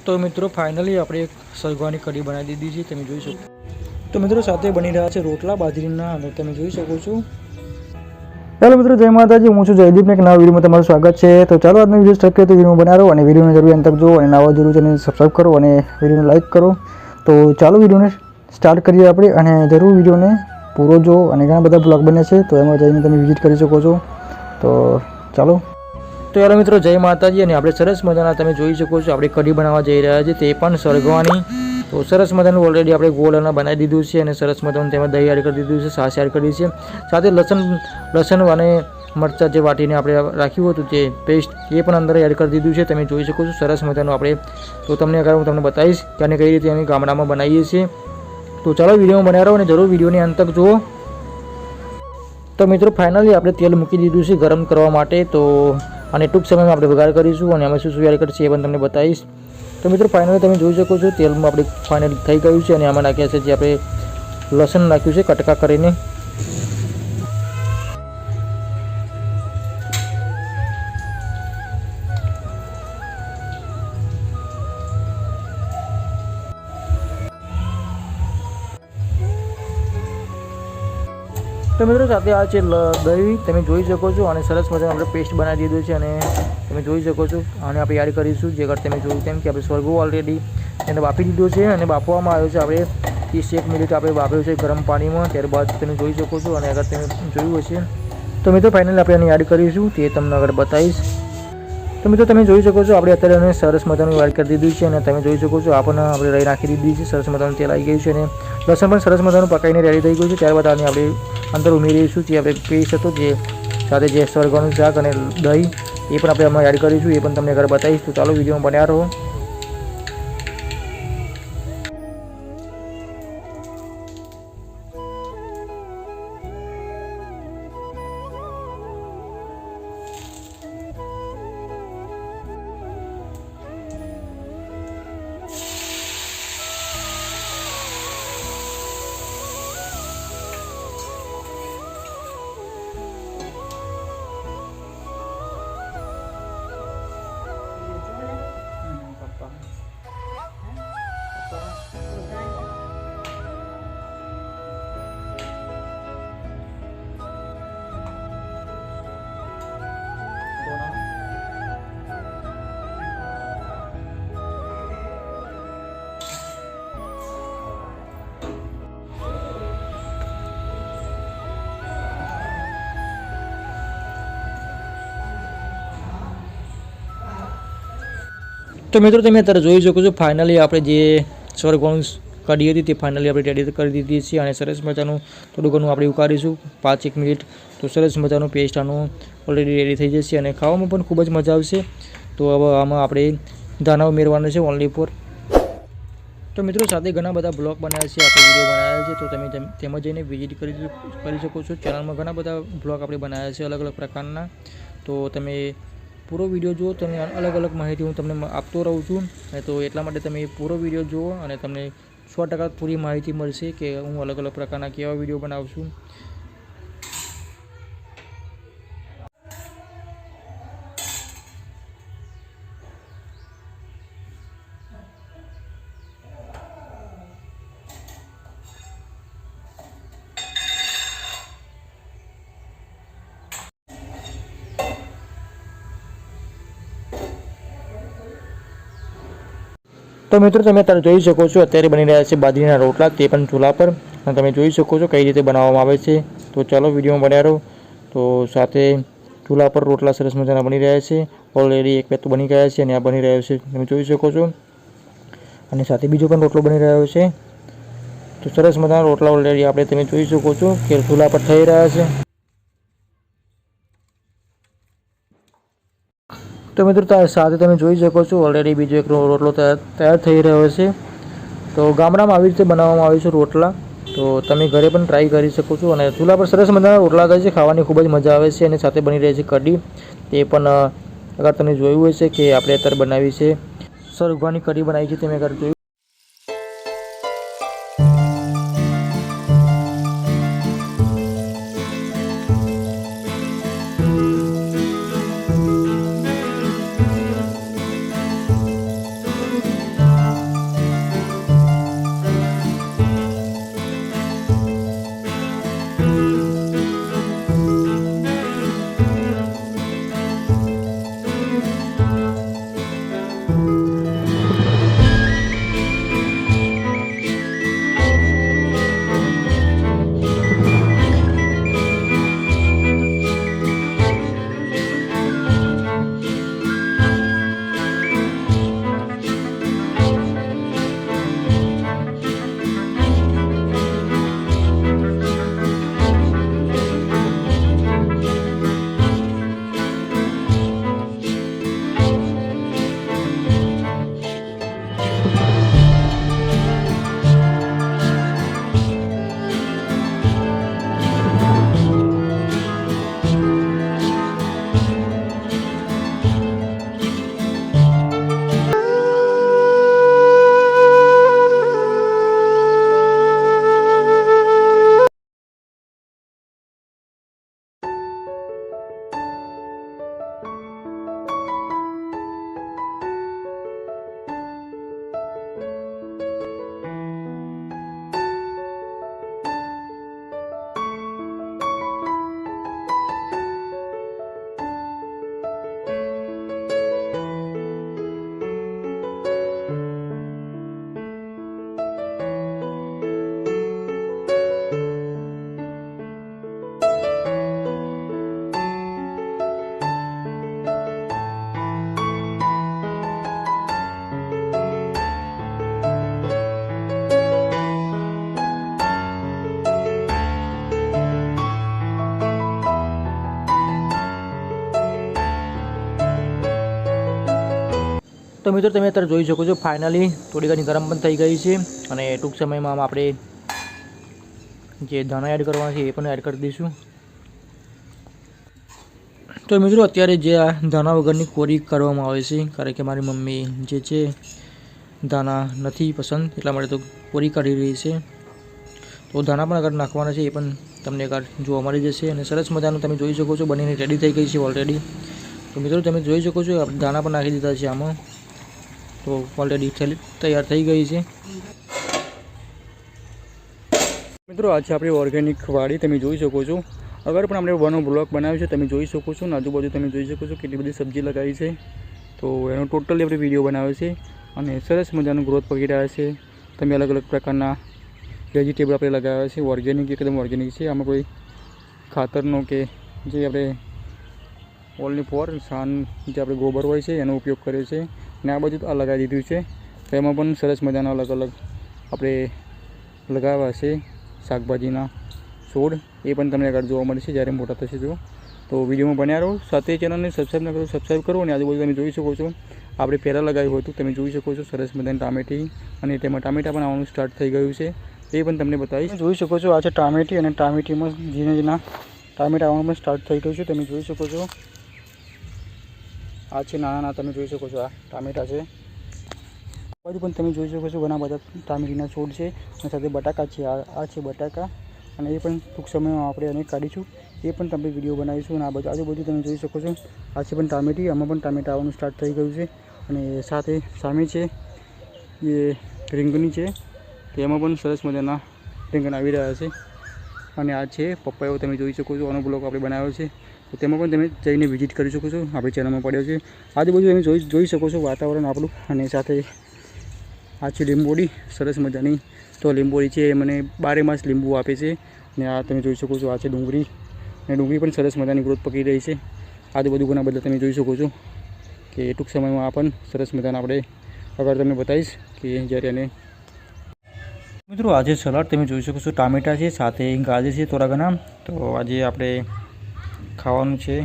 तो मित्रों फाइनली આપણે સરગવાની કઢી બનાવી દીધી છે, તમે જોઈ શકો। તો મિત્રો સાથે બની રહ્યા છે રોટલા બાજરીના, અને તમે જોઈ શકો છો। હેલો મિત્રો, જય માતાજી, હું છું જયદીપ ને એક નવા વિડીયોમાં તમારું સ્વાગત છે। તો ચાલો આજનો વિડીયો સ્ટાર્ટ કરીએ। તો વિડીયો બનાવો અને વિડીયોને જરૂર અંત તક જુઓ અને નવા જરૂર ચેનલ સબસ્ક્રાઇબ કરો અને વિડીયોને લાઈક કરો। તો ચાલો વિડીયોને સ્ટાર્ટ કરીએ આપણે, અને જરૂર વિડીયોને પૂરો જો, અને ઘણા બધા બ્લોગ બને છે તો એમાં જઈને તમે વિઝિટ કરી શકો છો। તો ચાલો। તો યાર મિત્રો, જય માતાજી, અને આપણે સરસ મજાના તમે જોઈ શકો છો આપણે કઢી બનાવવા જઈ રહ્યા છીએ, તે પણ સરગવાની। તો સરસ મજાનું ઓલરેડી આપણે ગોળ અને બનાવી દીધું છે, અને સરસ મજાનું તેમાં દહીં એડ કરી દીધું છે, છાશ એડ કરી છે, સાથે લસણ અને મરચાં જે વાટીને આપણે રાખ્યું હતું તે પેસ્ટ એ પણ અંદર એડ કરી દીધું છે, તમે જોઈ શકો છો સરસ મજાનું આપણે। તો તમને અગર હું તમને બતાવીશ કે આને કઈ રીતે અમે ગામડામાં બનાવીએ છીએ। તો ચાલો વિડીયોમાં બનાવી રહો અને જરૂર વિડીયોની અંત તક જુઓ। તો મિત્રો ફાઇનલી આપણે તેલ મૂકી દીધું છે ગરમ કરવા માટે, તો અને ટૂંક સમયમાં આપણે વઘાર કરીશું અને અમે શું શું એડ કરીશું એ પણ તમને બતાવીશ। તો મિત્રો ફાઇનલી તમે જોઈ શકો છો તેલમાં આપણે ફાઇનલ થઈ ગયું છે, અને આમાં નાખ્યા છે જે આપણે લસણ નાખ્યું છે કટકા કરીને। તો મિત્રો સાથે આ છે દહીં, તમે જોઈ શકો છો, અને સરસ મજાનો આપણે પેસ્ટ બનાવી દીધો છે, અને તમે જોઈ શકો છો આને આપણે એડ કરીશું। જે આગળ તમે જોયું તેમ કે આપણે સરગવો ઓલરેડી એને બાફી દીધો છે, અને બાફવામાં આવ્યો છે આપણે 30 મિનિટ આપણે બાફ્યો છે ગરમ પાણીમાં। ત્યારબાદ તમે જોઈ શકો છો, અને આગળ તમે જોયું હશે તો મિત્રો ફાઇનલી આપણે એને એડ કરીશું, તે તમને આગળ બતાવીશ। તો મિત્રો તમે જોઈ શકો છો આપણે અત્યારે એને સરસ મજાનું એડ કરી દીધું છે, અને તમે જોઈ શકો છો આપણને આપણે રહી નાખી દીધી છે, સરસ મજાનું તેલ આવી ગયું છે, અને લસણ પણ સરસ મજાનું પકાઈને રેડી થઈ ગયું છે। ત્યારબાદ આને આપણે અંદર ઉમેરીશું જે આપણે પેસ્ટ હતો, જે સાથે જે સરગવાનું શાક અને દહીં એ પણ આપણે આમાં એડ કરીશું, એ પણ તમને આગળ બતાવીશ। તો ચાલો વિડીયોમાં બન્યા રહો। તો મિત્રો તમે અત્યારે જોઈ શકો છો ફાઇનલી આપણે જે સરગવાનું કઢી હતી તે ફાઇનલી આપણે રેડી કરી દીધી છે, અને સરસ મજાનું થોડું ઘણું આપણે ઉકાળીશું 5-1 મિનિટ। તો સરસ મજાનું પેસ્ટ આનું ઓલરેડી રેડી થઈ જશે, અને ખાવામાં પણ ખૂબ જ મજા આવશે। તો હવે આમાં આપણે ધાણા ઉમેરવાનું છે ઓનલી ફોર। તો મિત્રો સાથે ઘણા બધા બ્લોગ બનાવ્યા છે, આપણે વિડીયો બનાવ્યા છે, તો તમે તેમાં જઈને વિઝિટ કરી શકો છો। ચેનલમાં ઘણા બધા બ્લોગ આપણે બનાવ્યા છે અલગ અલગ પ્રકારના, તો તમે પૂરો વિડીયો જુઓ, તમને અલગ અલગ માહિતી હું તમને આપતો રહું છું। તો એટલા માટે તમે પૂરો વિડીયો જુઓ, અને તમને 100% પૂરી માહિતી મળશે કે હું અલગ અલગ પ્રકારના કેવા વિડીયો બનાવું છું। તો મિત્રો તમે અત્યારે જોઈ શકો છો અત્યારે બની રહ્યા છે બાજરીના રોટલા, તે પણ ચૂલા પર, અને તમે જોઈ શકો છો કઈ રીતે બનાવવામાં આવે છે। તો ચાલો વિડીયોમાં બન્યા રહો। તો સાથે ચૂલા પર રોટલા સરસ મજાના બની રહ્યા છે, ઓલરેડી એક બે તો બની ગયા છે, અને આ બની રહ્યો છે તમે જોઈ શકો છો, અને સાથે બીજો પણ રોટલો બની રહ્યો છે। તો સરસ મજાના રોટલા ઓલરેડી આપણે તમે જોઈ શકો છો કે ચૂલા પર થઈ રહ્યા છે। તો મિત્રો સાથે તમે જોઈ શકો છો ઓલરેડી બીજો એક રોટલો તૈયાર થઈ રહ્યો છે। તો ગામડામાં આવી રીતે બનાવવામાં આવે છે રોટલા, તો તમે ઘરે પણ ટ્રાય કરી શકો છો, અને ચૂલા પર સરસ મજાના રોટલા થાય છે, ખાવાની ખૂબ જ મજા આવે છે। અને સાથે બની રહી છે કઢી, તે પણ અગર તમે જોયું હશે કે આપણે અત્યારે બનાવી છે સરગવાની કઢી બનાવી છે, તમે અગર જોયું તો મિત્રો તમે અત્યારે જોઈ શકો છો ફાઇનલી થોડી ઘણી ગરમ પણ થઈ ગઈ છે અને ટૂંક સમયમાં આપણે જે ધાણા એડ કરવાના છે એ પણ એડ કરી દઈશું. તો મિત્રો અત્યારે જે આ ધાણા વગરની કોરી કરવામાં આવે છે, કારણ કે મારી મમ્મી જે છે ધાણા નથી પસંદ, એટલા માટે તો કોરી કાઢી રહી છે. તો ધાણા પણ આગળ નાખવાના છે એ પણ તમને આગળ જોવા મળી જશે. અને સરસ મજાનું તમે જોઈ શકો છો બનીને રેડી થઈ ગઈ છે ઓલરેડી. તો મિત્રો તમે જોઈ શકો છો ધાણા પણ નાખી દીધા છે આમાં, તો ઓલરેડી તૈયાર થઈ ગઈ છે. મિત્રો આ છે આપણી ઓર્ગેનિક વાડી, તમે જોઈ શકો છો. અગર પણ આપણે વનો બ્લોક બનાવ્યો છે, તમે જોઈ શકો છો. આજુબાજુ તમે જોઈ શકો છો કેટલી બધી સબ્જી લગાવી છે. તો એનો ટોટલી આપણે વિડીયો બનાવ્યો છે અને સરસ મજાનું ગ્રોથ પકડી રહ્યા છે. તમે અલગ અલગ પ્રકારના વેજીટેબલ આપણે લગાવ્યા છે, ઓર્ગેનિક, એકદમ ઓર્ગેનિક છે. આમાં કોઈ ખાતરનો કે જે આપણે ઓલની ફોર સાન જે આપણે ગોબર હોય છે એનો ઉપયોગ કર્યો છે. અને આ બધું આ લગાવી દીધું છે. તો એમાં પણ સરસ મજાના અલગ અલગ આપણે લગાવ્યા છે શાકભાજીના છોડ, એ પણ તમને આગળ જોવા મળશે જ્યારે મોટા થશે. તો વિડીયોમાં બન્યા રહો, સાથે ચેનલને સબસ્ક્રાઈબ ન કરો સબસ્ક્રાઈબ કરો. અને આજુબાજુ તમે જોઈ શકો છો આપણે પહેલાં લગાવ્યું હતું, તમે જોઈ શકો છો સરસ મજાની ટામેટી, અને તેમાં ટામેટા પણ આવવાનું સ્ટાર્ટ થઈ ગયું છે, એ પણ તમને બતાવીશ. જોઈ શકો છો આ છે ટામેટી, અને ટામેટીમાં ઝીણા ઝીણા ટામેટા આવવાનું પણ સ્ટાર્ટ થઈ ગયું છે. તમે જોઈ શકો છો આ છે નાના તમે જોઈ શકો છો આ ટામેટા છે. બાજુ પણ તમે જોઈ શકો છો ઘણા બધા ટામેટીના છોડ છે, અને સાથે બટાકા છે. આ છે બટાકા, અને એ પણ ટૂંક સમયમાં આપણે એને કાઢીશું, એ પણ તમે વિડીયો બનાવીશું. અને આ બધું આજુબાજુ તમે જોઈ શકો છો આ છે પણ ટામેટી, આમાં પણ ટામેટા આવવાનું સ્ટાર્ટ થઈ ગયું છે. અને સાથે સામે છે એ રીંગણી છે, તો એમાં પણ સરસ મજાના રીંગણ આવી રહ્યા છે. અને આ છે પપૈયો, તમે જોઈ શકો છો. આનો બ્લોગ આપણે બનાવ્યો છે, તો તેમાં પણ તમે જઈને વિઝિટ કરી શકો છો, આપણી ચેનલમાં પડ્યો છે. આજુબાજુ તમે જોઈ શકો છો વાતાવરણ આપણું. અને સાથે આ છે લીંબોડી, સરસ મજાની. તો લીંબોડી છે એ મને 12 માસ લીંબુ આપે છે. અને આ તમે જોઈ શકો છો આ છે ડુંગળી, અને ડુંગળી પણ સરસ મજાની ગ્રોથ પકડી રહી છે. આજુબાજુ ઘણા બધા તમે જોઈ શકો છો કે ટૂંક સમયમાં આ પણ સરસ મજાના આપણે આગળ તમને બતાવીશ કે જ્યારે એને. મિત્રો આજે સલાડ તમે જોઈ શકો છો, ટામેટા છે, સાથે ગાજર છે થોડા ઘણા. તો આજે આપણે ખાવાનું છે